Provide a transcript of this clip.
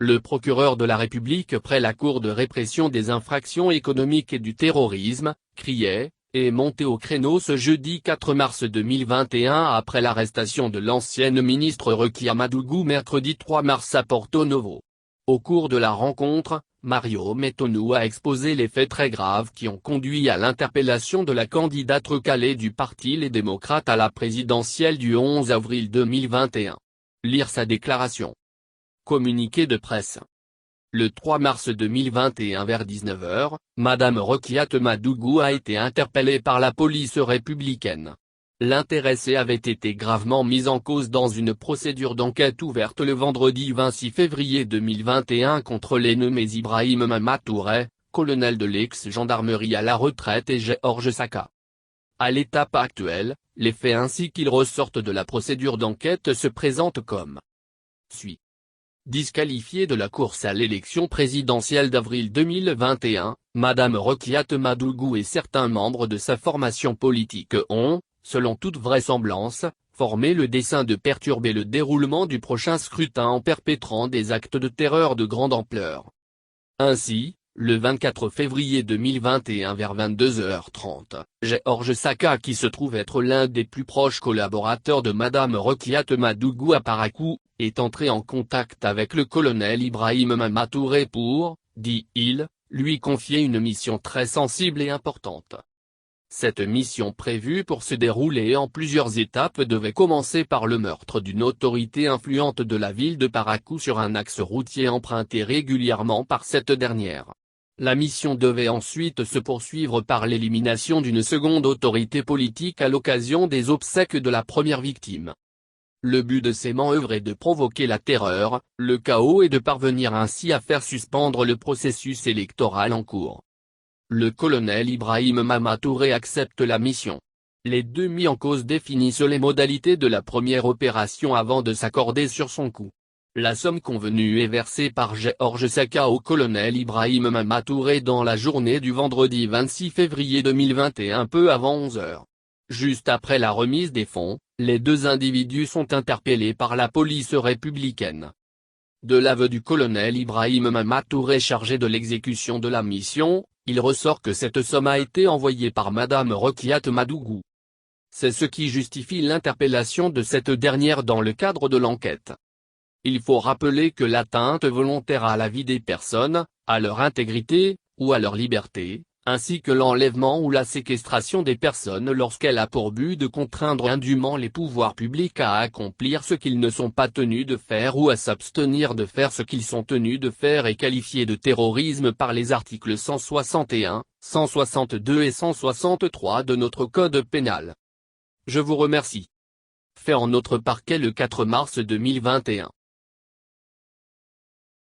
Le procureur de la République près la Cour de répression des infractions économiques et du terrorisme, criait, est monté au créneau ce jeudi 4 mars 2021 après l'arrestation de l'ancienne ministre Rokia Madougou mercredi 3 mars à Porto Novo. Au cours de la rencontre, Mario Metonou a exposé les faits très graves qui ont conduit à l'interpellation de la candidate recalée du Parti Les Démocrates à la présidentielle du 11 avril 2021. Lire sa déclaration. Communiqué de presse. Le 3 mars 2021 vers 19 h, Madame Rokia Madougou a été interpellée par la police républicaine. L'intéressée avait été gravement mise en cause dans une procédure d'enquête ouverte le vendredi 26 février 2021 contre les nommés Ibrahim Mamatouré, colonel de l'ex-gendarmerie à la retraite et Georges Saka. À l'étape actuelle, les faits ainsi qu'ils ressortent de la procédure d'enquête se présentent comme suit. Disqualifiée de la course à l'élection présidentielle d'avril 2021, Madame Rokia Madougou et certains membres de sa formation politique ont, selon toute vraisemblance, formé le dessein de perturber le déroulement du prochain scrutin en perpétrant des actes de terreur de grande ampleur. Ainsi, le 24 février 2021 vers 22h30, Georges Saka qui se trouve être l'un des plus proches collaborateurs de Madame Rokia Madougou à Parakou, est entré en contact avec le colonel Ibrahim Mamatouré pour, dit-il, lui confier une mission très sensible et importante. Cette mission prévue pour se dérouler en plusieurs étapes devait commencer par le meurtre d'une autorité influente de la ville de Parakou sur un axe routier emprunté régulièrement par cette dernière. La mission devait ensuite se poursuivre par l'élimination d'une seconde autorité politique à l'occasion des obsèques de la première victime. Le but de ces manœuvres est de provoquer la terreur, le chaos et de parvenir ainsi à faire suspendre le processus électoral en cours. Le colonel Ibrahim Mamatouré accepte la mission. Les deux mis en cause définissent les modalités de la première opération avant de s'accorder sur son coût. La somme convenue est versée par Georges Saka au colonel Ibrahim Mamatouré dans la journée du vendredi 26 février 2021 peu avant 11 h. Juste après la remise des fonds, les deux individus sont interpellés par la police républicaine. De l'aveu du colonel Ibrahim Mamatouré chargé de l'exécution de la mission, il ressort que cette somme a été envoyée par Madame Rokia Madougou. C'est ce qui justifie l'interpellation de cette dernière dans le cadre de l'enquête. Il faut rappeler que l'atteinte volontaire à la vie des personnes, à leur intégrité, ou à leur liberté, ainsi que l'enlèvement ou la séquestration des personnes lorsqu'elle a pour but de contraindre indûment les pouvoirs publics à accomplir ce qu'ils ne sont pas tenus de faire ou à s'abstenir de faire ce qu'ils sont tenus de faire est qualifiée de terrorisme par les articles 161, 162 et 163 de notre code pénal. Je vous remercie. Fait en notre parquet le 4 mars 2021.